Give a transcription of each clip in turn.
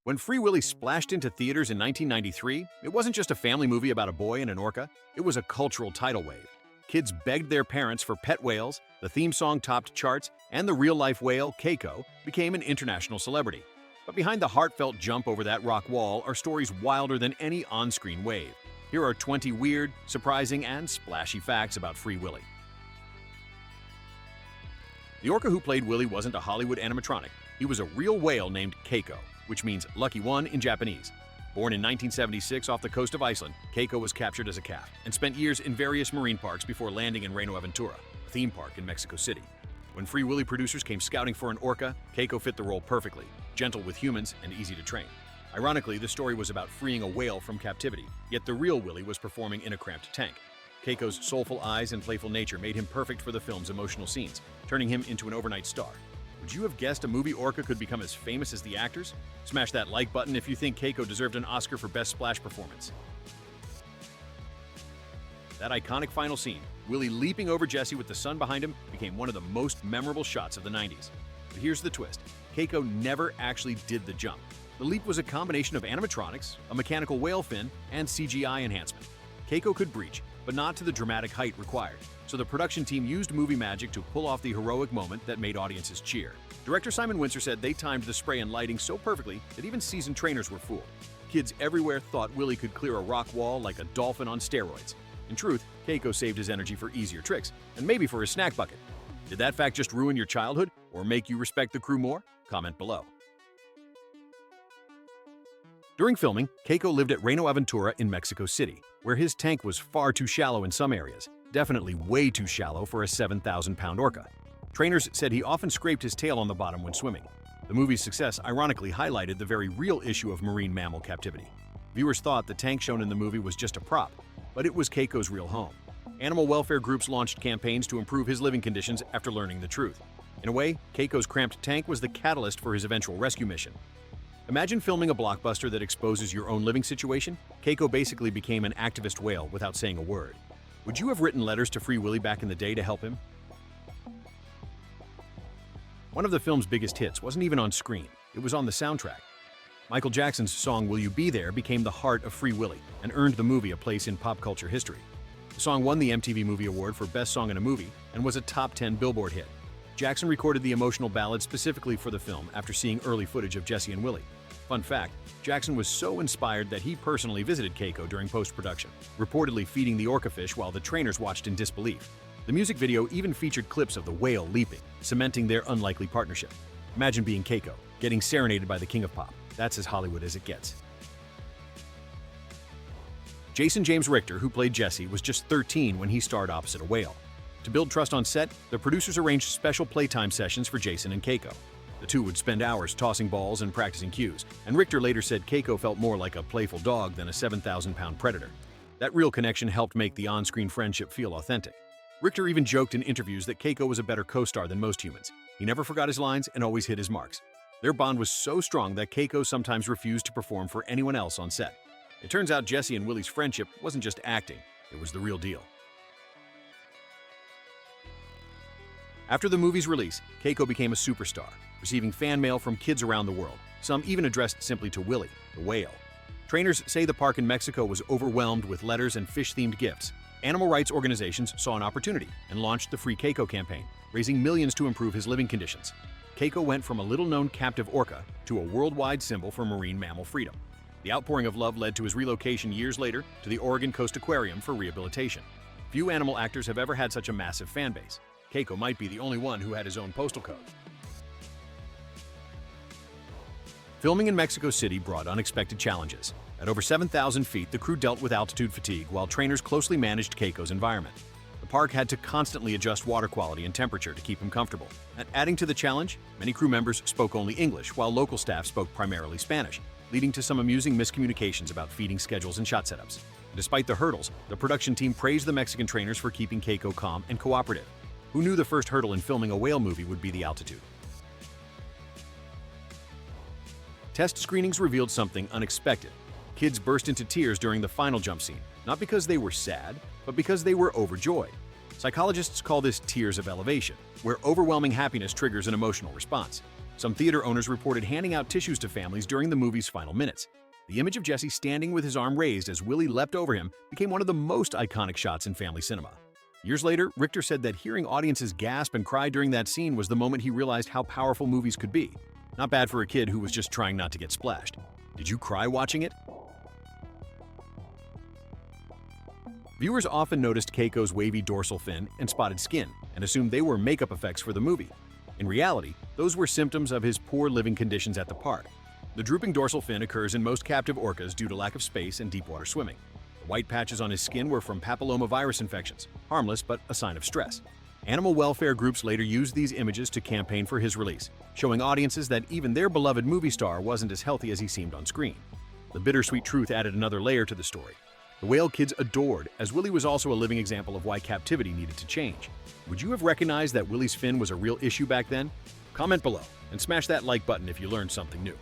When Free Willy splashed into theaters in 1993, it wasn't just a family movie about a boy and an orca, it was a cultural tidal wave. Kids begged their parents for pet whales, the theme song topped charts, and the real-life whale, Keiko, became an international celebrity. But behind the heartfelt jump over that rock wall are stories wilder than any on-screen wave. Here are 20 weird, surprising, and splashy facts about Free Willy. The orca who played Willy wasn't a Hollywood animatronic. He was a real whale named Keiko, which means lucky one in Japanese. Born in 1976 off the coast of Iceland, Keiko was captured as a calf and spent years in various marine parks before landing in Reno-Aventura, a theme park in Mexico City. When Free Willy producers came scouting for an orca, Keiko fit the role perfectly, gentle with humans and easy to train. Ironically, the story was about freeing a whale from captivity, yet the real Willy was performing in a cramped tank. Keiko's soulful eyes and playful nature made him perfect for the film's emotional scenes, turning him into an overnight star. Would you have guessed a movie orca could become as famous as the actors? Smash that like button if you think Keiko deserved an Oscar for Best Splash Performance. That iconic final scene, Willy leaping over Jessie with the sun behind him, became one of the most memorable shots of the 90s. But here's the twist. Keiko never actually did the jump. The leap was a combination of animatronics, a mechanical whale fin, and CGI enhancement. Keiko could breach, but not to the dramatic height required. So the production team used movie magic to pull off the heroic moment that made audiences cheer. Director Simon Windsor said they timed the spray and lighting so perfectly that even seasoned trainers were fooled. Kids everywhere thought Willy could clear a rock wall like a dolphin on steroids. In truth, Keiko saved his energy for easier tricks, and maybe for his snack bucket. Did that fact just ruin your childhood, or make you respect the crew more? Comment below. During filming, Keiko lived at Reno-Aventura in Mexico City, where his tank was far too shallow in some areas, definitely way too shallow for a 7,000-pound orca. Trainers said he often scraped his tail on the bottom when swimming. The movie's success ironically highlighted the very real issue of marine mammal captivity. Viewers thought the tank shown in the movie was just a prop, but it was Keiko's real home. Animal welfare groups launched campaigns to improve his living conditions after learning the truth. In a way, Keiko's cramped tank was the catalyst for his eventual rescue mission. Imagine filming a blockbuster that exposes your own living situation. Keiko basically became an activist whale without saying a word. Would you have written letters to Free Willy back in the day to help him? One of the film's biggest hits wasn't even on screen, it was on the soundtrack. Michael Jackson's song Will You Be There became the heart of Free Willy and earned the movie a place in pop culture history. The song won the MTV Movie Award for Best Song in a Movie and was a top 10 Billboard hit. Jackson recorded the emotional ballad specifically for the film after seeing early footage of Jessie and Willy. Fun fact, Jackson was so inspired that he personally visited Keiko during post-production, reportedly feeding the orca fish while the trainers watched in disbelief. The music video even featured clips of the whale leaping, cementing their unlikely partnership. Imagine being Keiko, getting serenaded by the king of pop. That's as Hollywood as it gets. Jason James Richter, who played Jessie, was just 13 when he starred opposite a whale. To build trust on set, the producers arranged special playtime sessions for Jason and Keiko. The two would spend hours tossing balls and practicing cues, and Richter later said Keiko felt more like a playful dog than a 7,000-pound predator. That real connection helped make the on-screen friendship feel authentic. Richter even joked in interviews that Keiko was a better co-star than most humans. He never forgot his lines and always hit his marks. Their bond was so strong that Keiko sometimes refused to perform for anyone else on set. It turns out Jessie and Willy's friendship wasn't just acting, it was the real deal. After the movie's release, Keiko became a superstar, receiving fan mail from kids around the world, some even addressed simply to Willy, the whale. Trainers say the park in Mexico was overwhelmed with letters and fish-themed gifts. Animal rights organizations saw an opportunity and launched the Free Keiko campaign, raising millions to improve his living conditions. Keiko went from a little-known captive orca to a worldwide symbol for marine mammal freedom. The outpouring of love led to his relocation years later to the Oregon Coast Aquarium for rehabilitation. Few animal actors have ever had such a massive fan base. Keiko might be the only one who had his own postal code. Filming in Mexico City brought unexpected challenges. At over 7,000 feet, the crew dealt with altitude fatigue while trainers closely managed Keiko's environment. The park had to constantly adjust water quality and temperature to keep him comfortable. And adding to the challenge, many crew members spoke only English while local staff spoke primarily Spanish, leading to some amusing miscommunications about feeding schedules and shot setups. Despite the hurdles, the production team praised the Mexican trainers for keeping Keiko calm and cooperative. Who knew the first hurdle in filming a whale movie would be the altitude? Test screenings revealed something unexpected. Kids burst into tears during the final jump scene, not because they were sad, but because they were overjoyed. Psychologists call this tears of elevation, where overwhelming happiness triggers an emotional response. Some theater owners reported handing out tissues to families during the movie's final minutes. The image of Jesse standing with his arm raised as Willy leapt over him became one of the most iconic shots in family cinema. Years later, Richter said that hearing audiences gasp and cry during that scene was the moment he realized how powerful movies could be. Not bad for a kid who was just trying not to get splashed. Did you cry watching it? Viewers often noticed Keiko's wavy dorsal fin and spotted skin and assumed they were makeup effects for the movie. In reality, those were symptoms of his poor living conditions at the park. The drooping dorsal fin occurs in most captive orcas due to lack of space and deep water swimming. The white patches on his skin were from papillomavirus infections, harmless but a sign of stress. Animal welfare groups later used these images to campaign for his release, showing audiences that even their beloved movie star wasn't as healthy as he seemed on screen. The bittersweet truth added another layer to the story. The whale kids adored, as Willy was also a living example of why captivity needed to change. Would you have recognized that Willy's fin was a real issue back then? Comment below and smash that like button if you learned something new.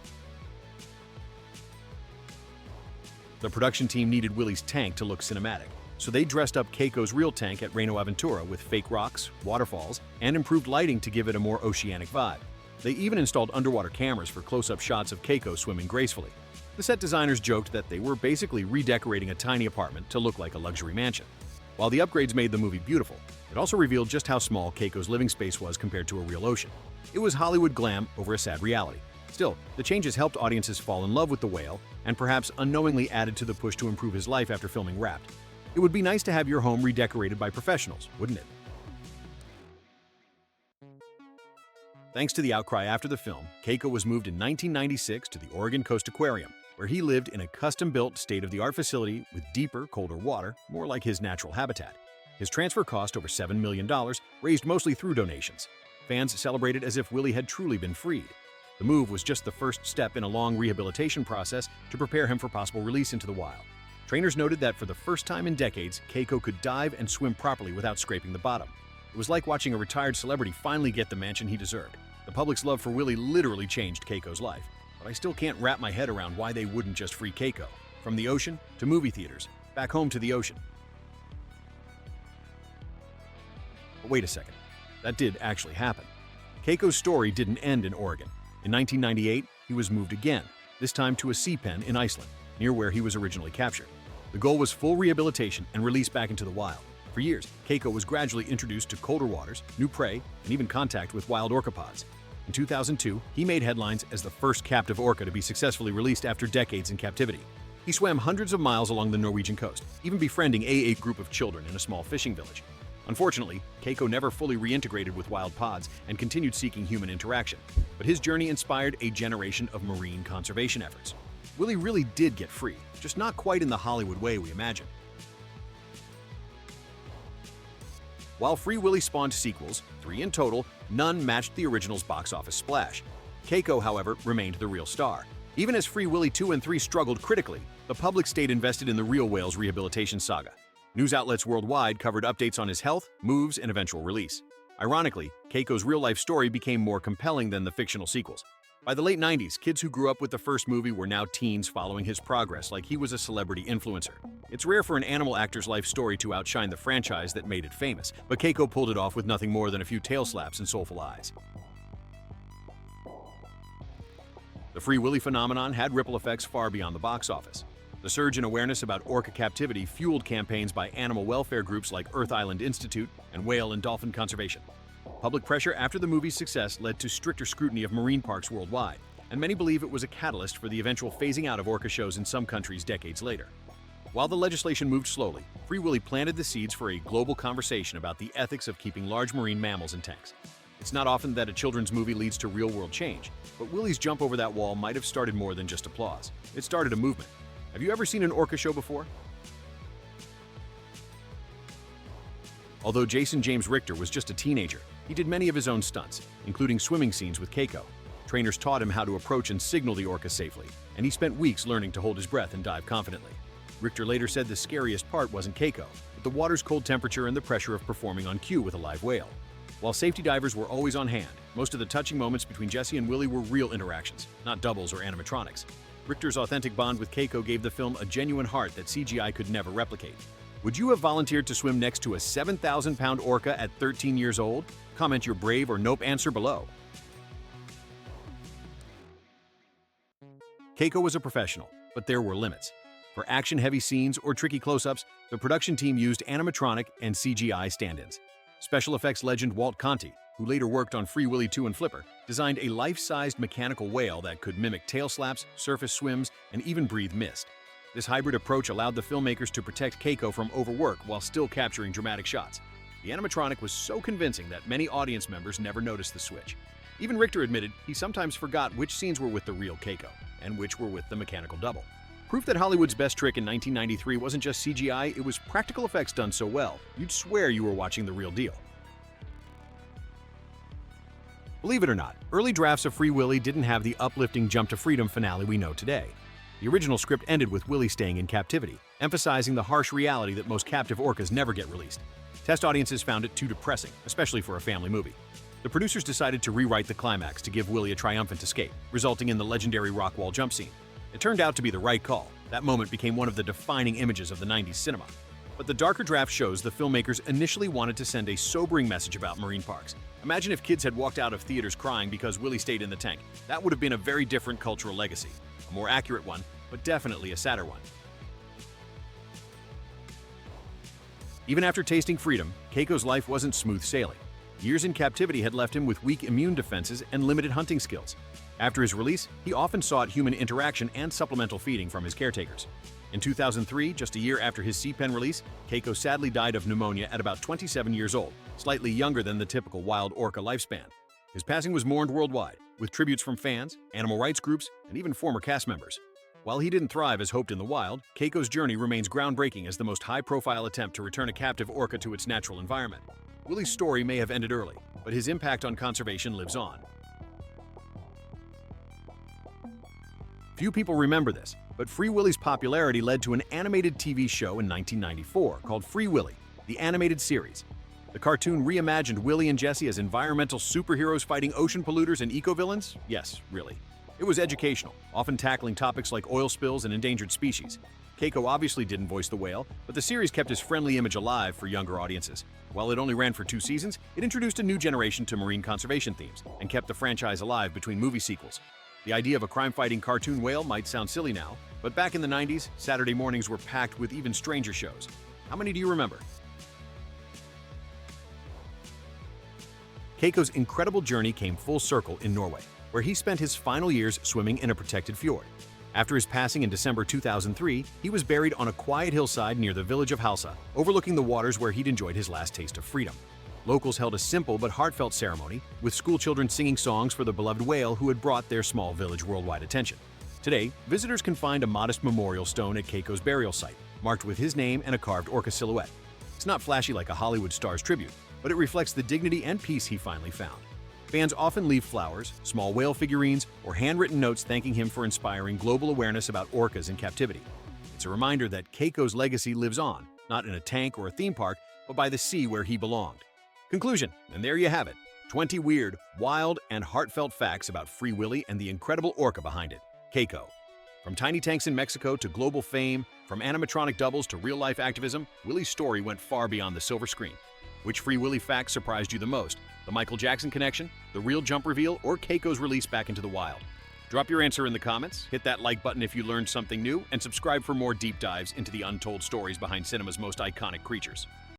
The production team needed Willy's tank to look cinematic, so they dressed up Keiko's real tank at Reino Aventura with fake rocks, waterfalls, and improved lighting to give it a more oceanic vibe. They even installed underwater cameras for close-up shots of Keiko swimming gracefully. The set designers joked that they were basically redecorating a tiny apartment to look like a luxury mansion. While the upgrades made the movie beautiful, it also revealed just how small Keiko's living space was compared to a real ocean. It was Hollywood glam over a sad reality. Still, the changes helped audiences fall in love with the whale and perhaps unknowingly added to the push to improve his life after filming Wrapped. It would be nice to have your home redecorated by professionals, wouldn't it? Thanks to the outcry after the film, Keiko was moved in 1996 to the Oregon Coast Aquarium, where he lived in a custom-built, state-of-the-art facility with deeper, colder water, more like his natural habitat. His transfer cost over $7 million, raised mostly through donations. Fans celebrated as if Willy had truly been freed. The move was just the first step in a long rehabilitation process to prepare him for possible release into the wild. Trainers noted that for the first time in decades, Keiko could dive and swim properly without scraping the bottom. It was like watching a retired celebrity finally get the mansion he deserved. The public's love for Willy literally changed Keiko's life. But I still can't wrap my head around why they wouldn't just free Keiko. From the ocean to movie theaters, back home to the ocean. But wait a second, that did actually happen. Keiko's story didn't end in Oregon. In 1998, he was moved again, this time to a sea pen in Iceland, near where he was originally captured. The goal was full rehabilitation and release back into the wild. For years, Keiko was gradually introduced to colder waters, new prey, and even contact with wild orcapods. In 2002, he made headlines as the first captive orca to be successfully released after decades in captivity. He swam hundreds of miles along the Norwegian coast, even befriending a group of children in a small fishing village. Unfortunately, Keiko never fully reintegrated with wild pods and continued seeking human interaction, but his journey inspired a generation of marine conservation efforts. Willy really did get free, just not quite in the Hollywood way we imagine. While Free Willy spawned sequels, 3 in total, none matched the original's box office splash. Keiko, however, remained the real star. Even as Free Willy 2 and 3 struggled critically, the public stayed invested in the real whale's rehabilitation saga. News outlets worldwide covered updates on his health, moves, and eventual release. Ironically, Keiko's real-life story became more compelling than the fictional sequels. By the late 90s, kids who grew up with the first movie were now teens following his progress like he was a celebrity influencer. It's rare for an animal actor's life story to outshine the franchise that made it famous, but Keiko pulled it off with nothing more than a few tail slaps and soulful eyes. The Free Willy phenomenon had ripple effects far beyond the box office. The surge in awareness about orca captivity fueled campaigns by animal welfare groups like Earth Island Institute and Whale and Dolphin Conservation. Public pressure after the movie's success led to stricter scrutiny of marine parks worldwide, and many believe it was a catalyst for the eventual phasing out of orca shows in some countries decades later. While the legislation moved slowly, Free Willy planted the seeds for a global conversation about the ethics of keeping large marine mammals in tanks. It's not often that a children's movie leads to real-world change, but Willy's jump over that wall might have started more than just applause. It started a movement. Have you ever seen an orca show before? Although Jason James Richter was just a teenager, he did many of his own stunts, including swimming scenes with Keiko. Trainers taught him how to approach and signal the orca safely, and he spent weeks learning to hold his breath and dive confidently. Richter later said the scariest part wasn't Keiko, but the water's cold temperature and the pressure of performing on cue with a live whale. While safety divers were always on hand, most of the touching moments between Jesse and Willy were real interactions, not doubles or animatronics. Richter's authentic bond with Keiko gave the film a genuine heart that CGI could never replicate. Would you have volunteered to swim next to a 7,000-pound orca at 13 years old? Comment your brave or nope answer below. Keiko was a professional, but there were limits. For action-heavy scenes or tricky close-ups, the production team used animatronic and CGI stand-ins. Special effects legend Walt Conti, who later worked on Free Willy 2 and Flipper, designed a life-sized mechanical whale that could mimic tail slaps, surface swims, and even breathe mist. This hybrid approach allowed the filmmakers to protect Keiko from overwork while still capturing dramatic shots. The animatronic was so convincing that many audience members never noticed the switch. Even Richter admitted he sometimes forgot which scenes were with the real Keiko and which were with the mechanical double. Proof that Hollywood's best trick in 1993 wasn't just CGI, it was practical effects done so well, you'd swear you were watching the real deal. Believe it or not, early drafts of Free Willy didn't have the uplifting jump to freedom finale we know today. The original script ended with Willy staying in captivity, emphasizing the harsh reality that most captive orcas never get released. Test audiences found it too depressing, especially for a family movie. The producers decided to rewrite the climax to give Willy a triumphant escape, resulting in the legendary rock wall jump scene. It turned out to be the right call. That moment became one of the defining images of the 90s cinema. But the darker draft shows the filmmakers initially wanted to send a sobering message about marine parks. Imagine if kids had walked out of theaters crying because Willy stayed in the tank. That would have been a very different cultural legacy. A more accurate one, but definitely a sadder one. Even after tasting freedom, Keiko's life wasn't smooth sailing. Years in captivity had left him with weak immune defenses and limited hunting skills. After his release, he often sought human interaction and supplemental feeding from his caretakers. In 2003, just a year after his sea pen release, Keiko sadly died of pneumonia at about 27 years old, slightly younger than the typical wild orca lifespan. His passing was mourned worldwide, with tributes from fans, animal rights groups, and even former cast members. While he didn't thrive as hoped in the wild, Keiko's journey remains groundbreaking as the most high-profile attempt to return a captive orca to its natural environment. Willy's story may have ended early, but his impact on conservation lives on. Few people remember this, but Free Willy's popularity led to an animated TV show in 1994 called Free Willy, the animated series. The cartoon reimagined Willy and Jessie as environmental superheroes fighting ocean polluters and eco-villains? Yes, really. It was educational, often tackling topics like oil spills and endangered species. Keiko obviously didn't voice the whale, but the series kept his friendly image alive for younger audiences. While it only ran for 2 seasons, it introduced a new generation to marine conservation themes and kept the franchise alive between movie sequels. The idea of a crime-fighting cartoon whale might sound silly now, but back in the 90s, Saturday mornings were packed with even stranger shows. How many do you remember? Keiko's incredible journey came full circle in Norway, where he spent his final years swimming in a protected fjord. After his passing in December 2003, he was buried on a quiet hillside near the village of Halsa, overlooking the waters where he'd enjoyed his last taste of freedom. Locals held a simple but heartfelt ceremony, with schoolchildren singing songs for the beloved whale who had brought their small village worldwide attention. Today, visitors can find a modest memorial stone at Keiko's burial site, marked with his name and a carved orca silhouette. It's not flashy like a Hollywood star's tribute, but it reflects the dignity and peace he finally found. Fans often leave flowers, small whale figurines, or handwritten notes thanking him for inspiring global awareness about orcas in captivity. It's a reminder that Keiko's legacy lives on, not in a tank or a theme park, but by the sea where he belonged. Conclusion, and there you have it, 20 weird, wild, and heartfelt facts about Free Willy and the incredible orca behind it, Keiko. From tiny tanks in Mexico to global fame, from animatronic doubles to real-life activism, Willy's story went far beyond the silver screen. Which Free Willy fact surprised you the most? The Michael Jackson connection, the real jump reveal, or Keiko's release back into the wild? Drop your answer in the comments, hit that like button if you learned something new, and subscribe for more deep dives into the untold stories behind cinema's most iconic creatures.